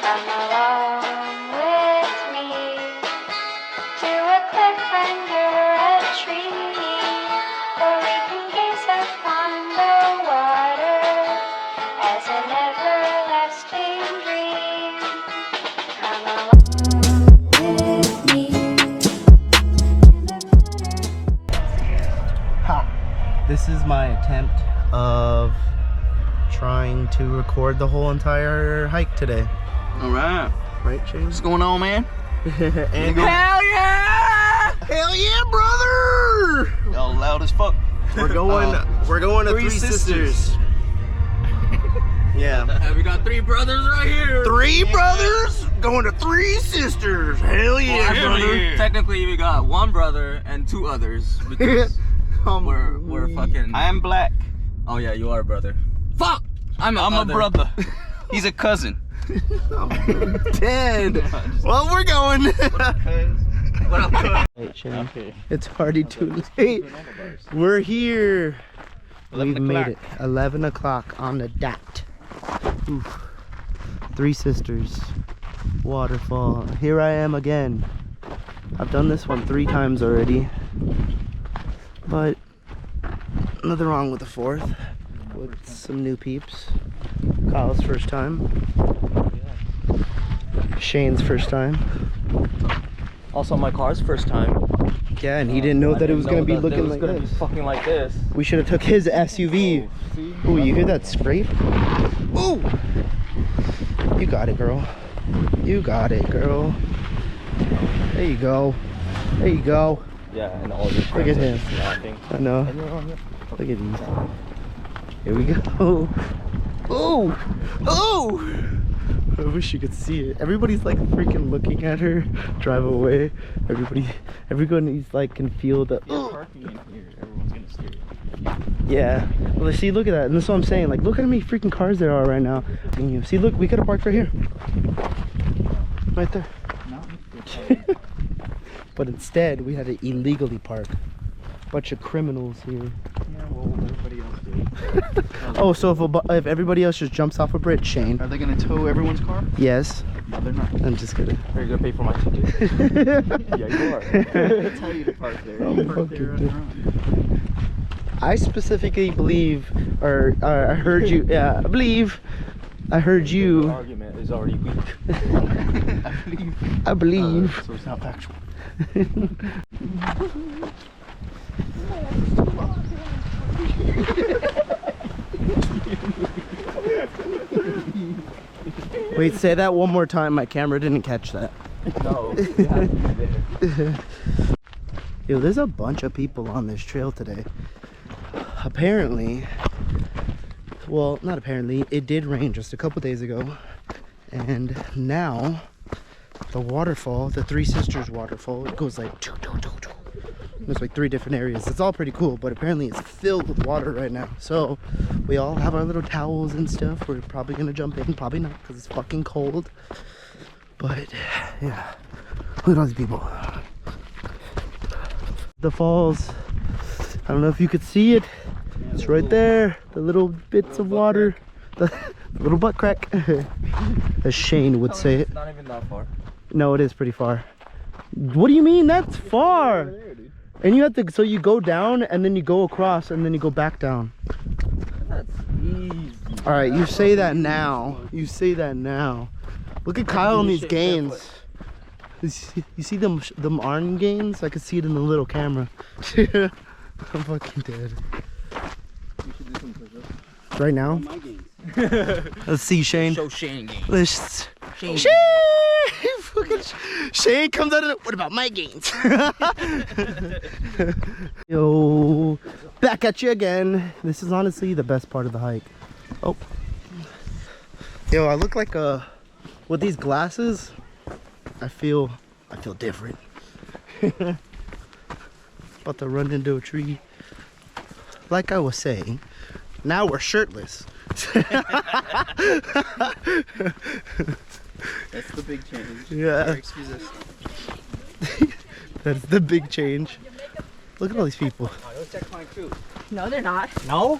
Come along with me to a cliff under a tree, where we can gaze upon the water as an everlasting dream. Come along with me. Ha! This is my attempt of trying to record the whole entire hike today. Alright. Right, Shane? What's going on, man? And Hell yeah! hell yeah, brother! Y'all loud as fuck. We're going to Three Sisters. Yeah. We got 3 brothers right here. 3 brothers going to 3 sisters. Hell yeah, brother. Technically, we got 1 brother and 2 others because we're fucking. I am black. Oh yeah, you are a brother. Fuck! I'm a brother. He's a cousin. I'm dead. Well, we're going. What up, cuz? Hey, Shane. It's already too late. We're here. We've made it. 11 o'clock on the dot. Oof. 3 Sisters. Waterfall. Here I am again. I've done this one 3 times already. But nothing wrong with the 4th. With some new peeps. Kyle's first time. Shane's first time. Also, my car's first time. Yeah, and he didn't know that it was gonna be looking like this. Fucking like this. We should have took his SUV. Ooh, you hear that scrape? Ooh! You got it, girl. You got it, girl. There you go. There you go. Yeah, and all your Look at him. laughing. I know. Look at these. Here we go. Oh! Oh! I wish you could see it. Everybody's like freaking looking at her drive away. Everyone like can feel the. Parking in here, everyone's gonna steer. Yeah. Well, see, look at that, and that's what I'm saying. Like, look at how many freaking cars there are right now. And you see, look, we could have parked right here, right there. But instead, we had to illegally park. Bunch of criminals here. Yeah, well, everybody else did. Oh, so if everybody else just jumps off a bridge, Shane. Are they gonna tow everyone's car? Yes. No, they're not. I'm just kidding. Are you gonna pay for my ticket? Yeah, you are. They tell you to park there. Oh, You park there fucking on your own. I specifically believe, or I heard you. Yeah, I heard The you. argument is already weak. I believe. So it's not factual. Wait, say that one more time. My camera didn't catch that. No, you have to be there. Yo, there's a bunch of people on this trail today. Apparently, well, not apparently, it did rain just a couple days ago, and now the waterfall, the Three Sisters waterfall, it goes like choo, choo, choo, choo. There's like 3 different areas. It's all pretty cool, but apparently it's filled with water right now. So we all have our little towels and stuff. We're probably gonna jump in, probably not, because it's fucking cold. But yeah, look at all these people. The falls, I don't know if you could see it. It's right there, the little bits of water, the little butt crack, as Shane would say it. It's not even that far. No, it is pretty far. What do you mean? That's far. And you have to, so you go down and then you go across and then you go back down. That's easy. All right, you say that now. You say that now. Look at Kyle on these gains. You see them arm gains? I could see it in the little camera. I'm fucking dead. You should do some push-ups. Right now? My games. Let's see, Shane. Show Shane game. Let's. Shane. Shane comes out of it. What about my gains? Yo, back at you again. This is honestly the best part of the hike. Oh. Yo, I look like with these glasses, I feel different. About to run into a tree. Like I was saying, now we're shirtless. That's the big change. Yeah. Sorry, excuse us. That's the big change. Look at all these people. Go check my crew. No, they're not. No?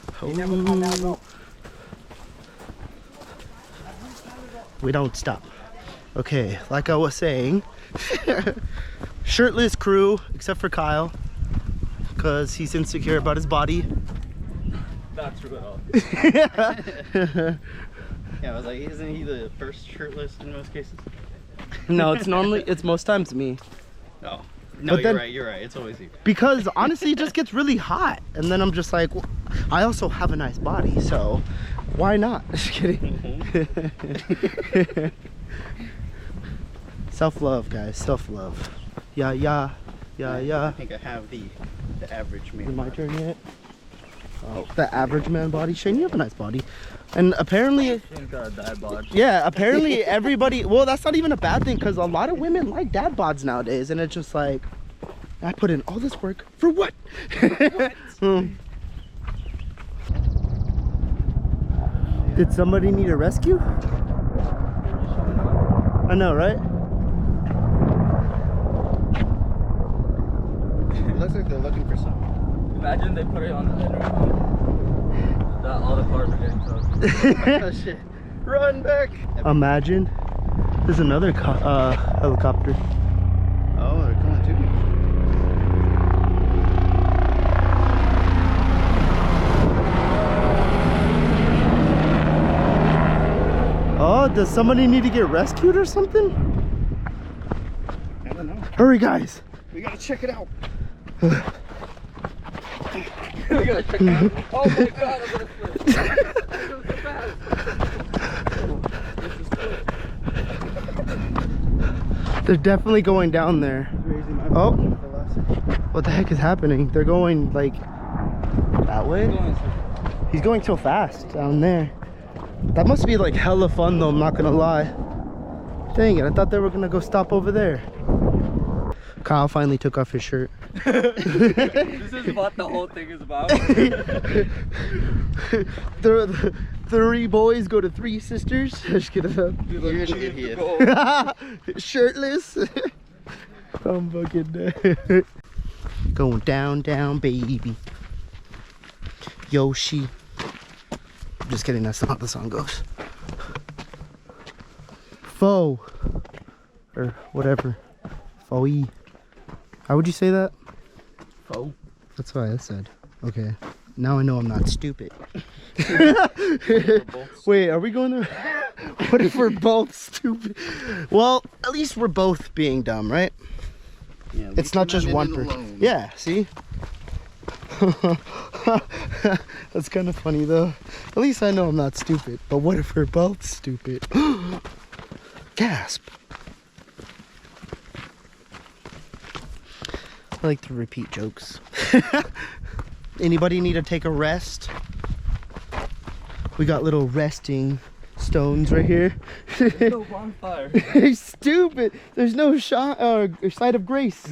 We don't stop. Okay, like I was saying, shirtless crew, except for Kyle, because he's insecure about his body. Not true at all. Yeah, I was like, isn't he the first shirtless in most cases? No, it's most times me. Oh. No, But then- you're right. It's always you. Because honestly, it just gets really hot. And then I'm just like, well, I also have a nice body, so why not? Just kidding. Self-love, guys, self-love. Yeah, yeah, yeah, I yeah. think I have the average Is man. it my turn yet? Oh, the average man body. Shane, you have a nice body. And apparently, Shane's got a dad bod. yeah, apparently everybody, well, that's not even a bad thing because a lot of women like dad bods nowadays. And it's just like, I put in all this work for what? Did somebody need a rescue? I know, right? It looks like they're looking for something. Imagine they put it on the internet. That all the cars are getting towed. Oh shit. Run back! Imagine. There's another helicopter. Oh, they're coming to me. Oh, does somebody need to get rescued or something? I don't know. Hurry, guys. We gotta check it out. We gotta check it out. Oh my god, I'm gonna flip. I'm so fast. They're definitely going down there. Raising my Oh. velocity. What the heck is happening? They're going like that way? Going so- He's going so fast down there. That must be like hella fun though, I'm not gonna lie. Dang it, I thought they were gonna go stop over there. Kyle finally took off his shirt. This is what the whole thing is about. The three boys go to three sisters. Just kidding. You're an idiot. Shirtless. I'm fucking dead. Going down, down, baby. Yoshi. Just kidding, that's not how the song goes. Foe. Or whatever. Foe. How would you say that? Foe. That's what I said. Okay. Now I know I'm not stupid. Wait, are we going there? What if we're both stupid? Well, at least we're both being dumb, right? Yeah, It's not just one person. Yeah, see? That's kind of funny though. At least I know I'm not stupid. But what if we're both stupid? Gasp. I like to repeat jokes. Anybody need to take a rest? We got little resting stones right here. There's no bonfire. Stupid. There's no shot or sight of grace.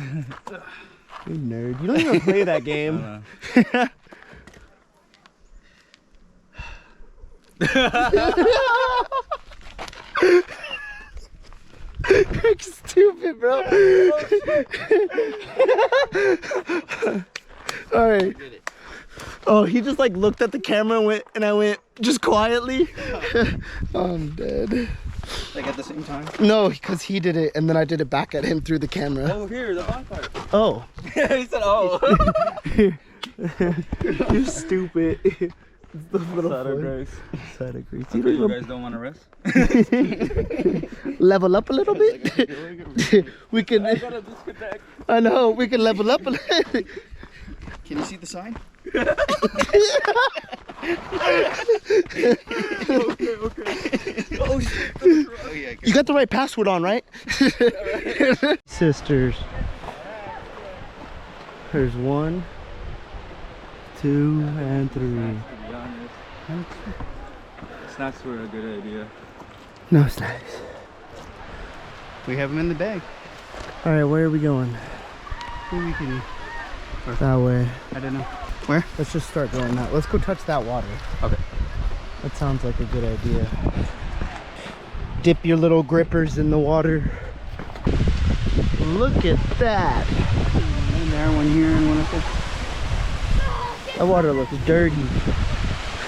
You nerd. You don't even play that game. You're stupid, bro. All right. Oh, he just like looked at the camera and went, and I went just quietly. I'm dead. Like at the same time? No, because he did it, and then I did it back at him through the camera. Oh, here, the bonfire. Oh. He said, oh. You're stupid. It's the little Side of fun. grace. Side of grace. Okay, you guys don't want to rest? Level up a little bit. We can. I gotta disconnect. I know we can level up a little. Can you see the sign? Okay. Oh shit. Oh yeah. You got the right password on, right? Sisters. There's 1, 2, and 3. To be honest, snacks were a good idea. No snacks. We have them in the bag. All right, where are we going? Maybe we can. That way. I don't know. Where? Let's just start going that. Let's go touch that water. Okay. That sounds like a good idea. Dip your little grippers in the water. Look at that. One there, one here, and one up there. That water looks dirty.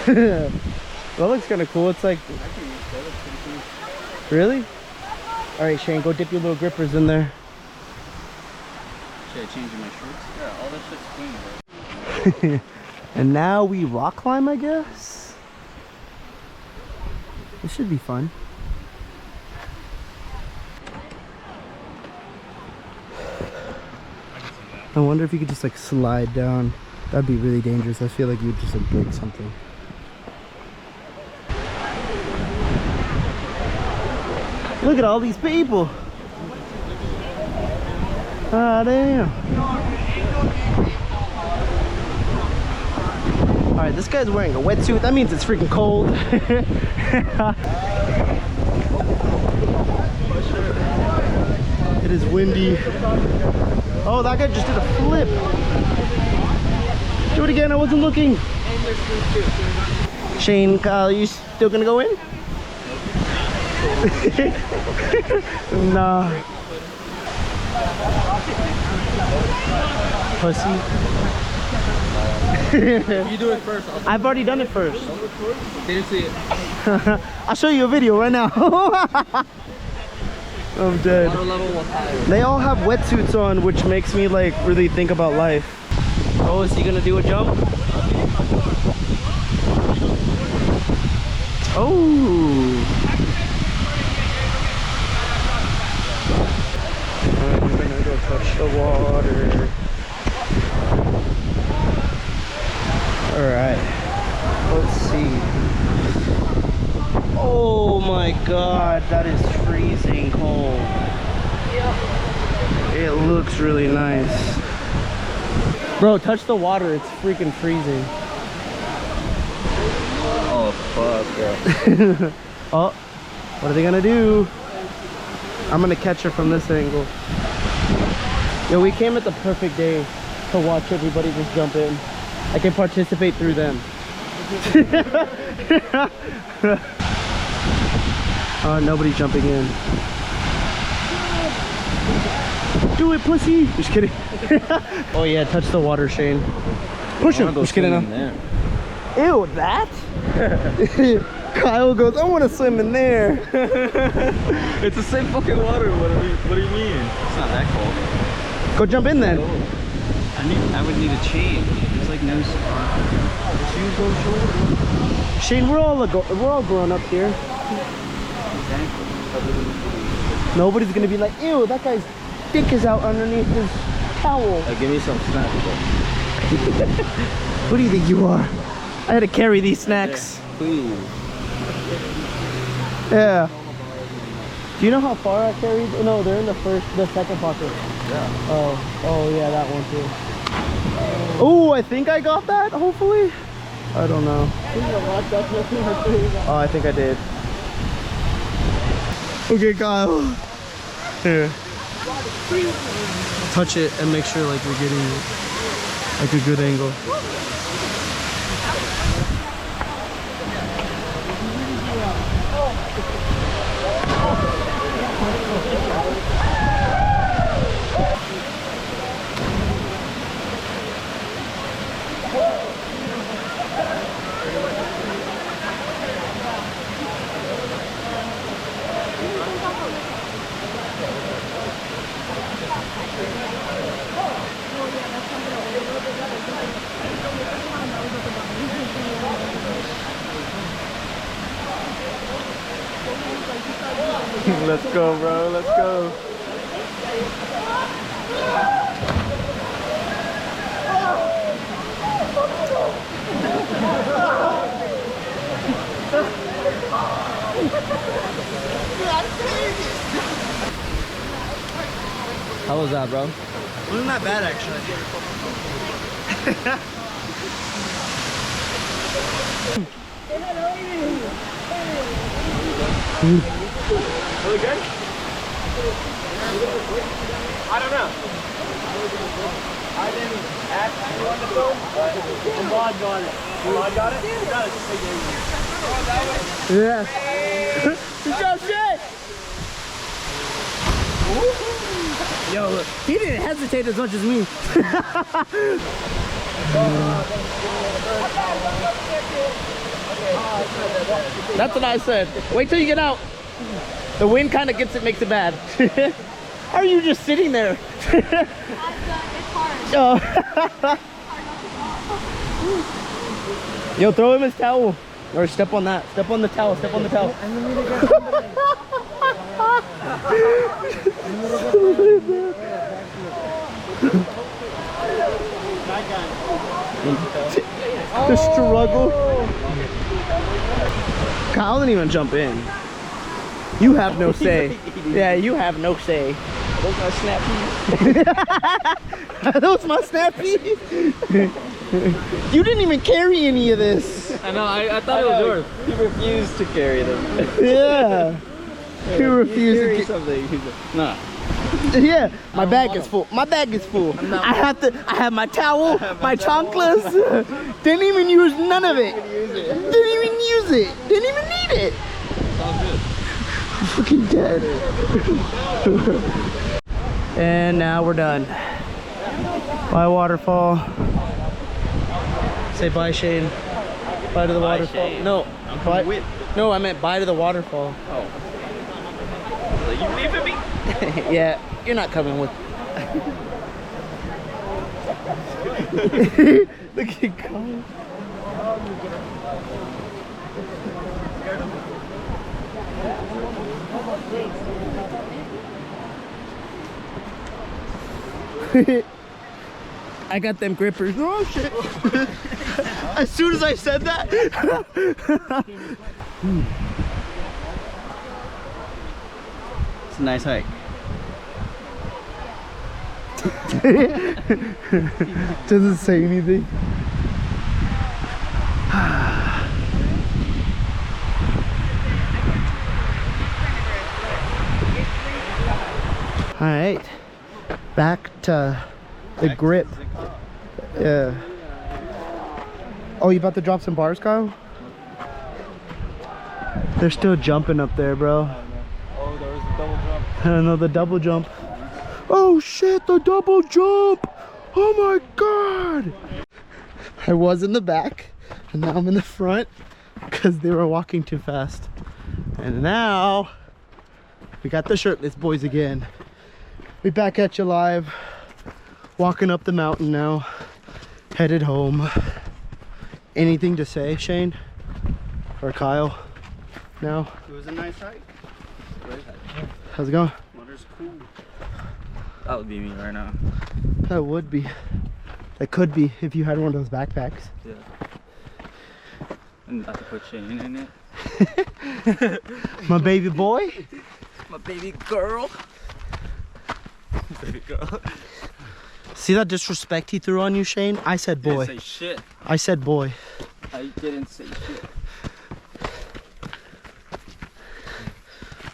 That looks kind of cool. It's like, really? All right, Shane, go dip your little grippers in there. Should I change my shorts? Yeah, all that shit's clean, bro. And now we rock climb, I guess. This should be fun. I wonder if you could just like slide down. That'd be really dangerous. I feel like you'd just like break something. Look at all these people. Ah, damn. All right, this guy's wearing a wetsuit. That means it's freaking cold. It is windy. Oh, that guy just did a flip. Do it again, I wasn't looking. Shane, Kyle, you still gonna go in? Nah. Pussy. You do it first. I've already done it first. Didn't see it. I'll show you a video right now. I'm dead. Water level was higher. They all have wetsuits on, which makes me like really think about life. Oh, is he gonna do a jump? Oh. I'm gonna go touch the water. Alright. Let's see. Oh my god, that is freezing cold. It looks really nice. Bro, touch the water, it's freaking freezing. Oh fuck, yeah. Oh, what are they gonna do? I'm gonna catch her from this angle. Yo, we came at the perfect day to watch everybody just jump in. I can participate through them. Nobody's jumping in. Do it, pussy! Just kidding. Oh yeah, touch the water, Shane. Push him. Just kidding. Ew, that? Kyle goes, I want to swim in there. It's the same fucking water. What do you mean? It's not that cold. Go jump in then. I would need a chain. There's like no spot. Shoes go short. Shane, we're all grown up here. Exactly. Nobody's gonna be like, ew, that guy's dick is out underneath his towel. Give me some snacks. Who do you think you are? I had to carry these snacks. Please. Yeah. Do you know how far I carried? No, they're in the second pocket. Yeah. Oh yeah, that one too. Oh, I think I got that, hopefully. I don't know. Oh, I think I did. Okay, Kyle. Here. Touch it and make sure like you're getting like a good angle. Let's go, bro. Let's go. How was that, bro? Wasn't that bad, actually. Really good? I don't know. I didn't ask anyone to film, but Ahmad got it. Ahmad got it? He got it. Yeah. Good job, Shay! Yo, look, he didn't hesitate as much as me. That's what I said. Wait till you get out. The wind kind of makes it bad. How are you just sitting there? It's hard. Oh. Yo, throw him his towel. Or step on that. Step on the towel. Step on the towel. The struggle. Kyle didn't even jump in. You have no say. Yeah, you have no say. Those are snappy. That was my snappy. You didn't even carry any of this. I know, I thought it was yours. He refused to carry them. Yeah. He refused to carry something. He's like, nah. Yeah, my bag is full. My bag is full. I have my towel, my chanclas. Didn't even use none of it. Didn't even use it. Didn't even need it. It's all good. I'm fucking dead. And now we're done. Bye, Waterfall. Say bye, Shane. Bye to the waterfall. Shane. No, I'm bye. coming with. No, I meant bye to the waterfall. Oh. So you leaving me? Yeah, you're not coming with. Look at Kyle. I got them grippers. Oh shit. As soon as I said that. It's a nice hike. Doesn't say anything. All right, back to the grip. Yeah. Oh, you about to drop some bars, Kyle? They're still jumping up there, bro. Oh, there was a double jump. I don't know, the double jump. Oh shit, the double jump! Oh my god! I was in the back, and now I'm in the front because they were walking too fast. And now we got the shirtless boys again. We back at you live, walking up the mountain now, headed home. Anything to say, Shane? Or Kyle? No? It was a nice hike. Great hike. How's it going? Water's cool. That would be me right now. That would be. That could be if you had one of those backpacks. Yeah. And I could put Shane in it. My baby boy? My baby girl. Baby girl. See that disrespect he threw on you, Shane? I said boy. Didn't say shit. I said boy. I didn't say shit.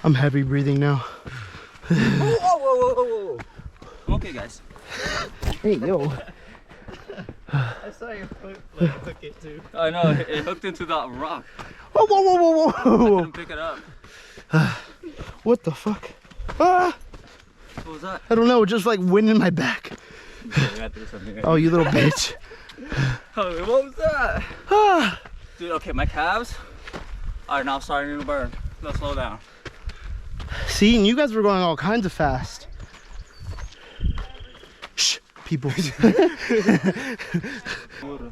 I'm heavy breathing now. Whoa. I'm okay, guys. Hey, yo. I saw your foot hook it too. I know, it hooked into that rock. Whoa, whoa, whoa, whoa, I whoa. couldn't pick it up. What the fuck? Ah! What was that? I don't know, just like wind in my back. I threw something. Oh, you little bitch. Oh, what was that? Ah! Dude, okay, my calves are now starting to burn. Let's slow down. See, and you guys were going all kinds of fast. Shh, people. Water.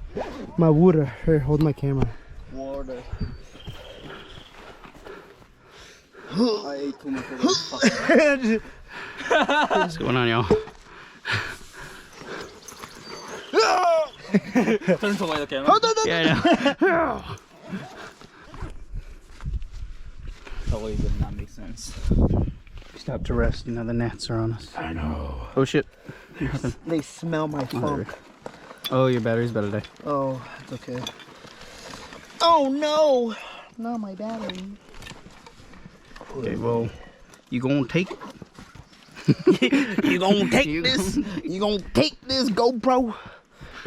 My water. Here, hold my camera. Water. I ate too much of this fucking... What's going on, y'all? Turn away the camera. Yeah, I know. Totally did not make sense. Stop to rest, you know the gnats are on us. I know. Oh shit. They smell my funk. Oh, your battery's better today. Oh, it's okay. Oh no! Not my battery. Okay, well, you gonna take You gonna take this? You gonna take this GoPro?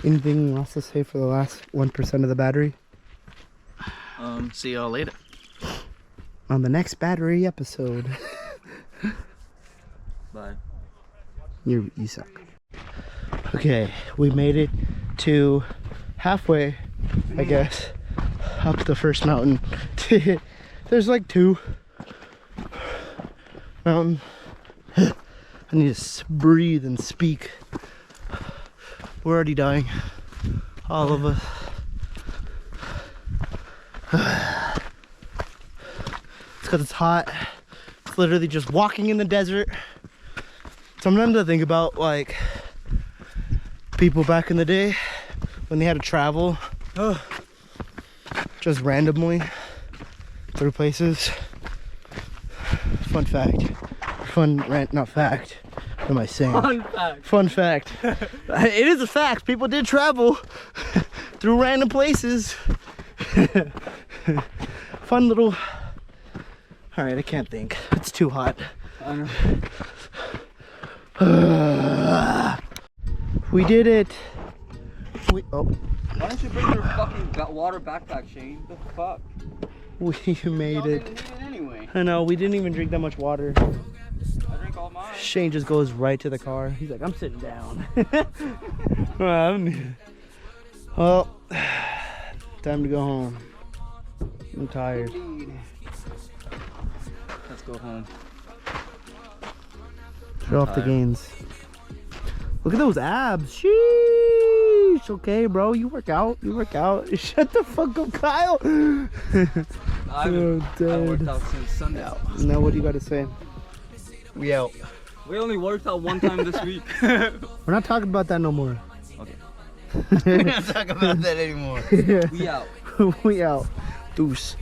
Anything else to say for the last 1% of the battery? See y'all later. On the next battery episode. Bye. You suck. Okay, we made it to halfway, I guess, up the first mountain. There's like two. mountain. I need to breathe and speak. We're already dying. All of us. It's because it's hot. It's literally just walking in the desert. Sometimes I think about like people back in the day when they had to travel just randomly through places. Fun fact. Fun rant, not fact. What am I saying? Fun fact. Fun fact. It is a fact. People did travel through random places. Fun little. All right, I can't think. It's too hot. I know. We did it. Oh, Why don't you bring your fucking water backpack, Shane? The fuck? we made Y'all it. didn't need it anyway. I know. We didn't even drink that much water. I drink all mine. Shane just goes right to the car. He's like, I'm sitting down. Well, time to go home. I'm tired. Indeed. Let's go home. Show off the gains. Look at those abs. Sheesh. Okay, bro. You work out. You work out. Shut the fuck up, Kyle. I worked out since Sunday. Now what do you got to say? We out. We only worked out one time this week. We're not talking about that no more. Okay. We're not talking about that anymore. We out. We out. Deuce.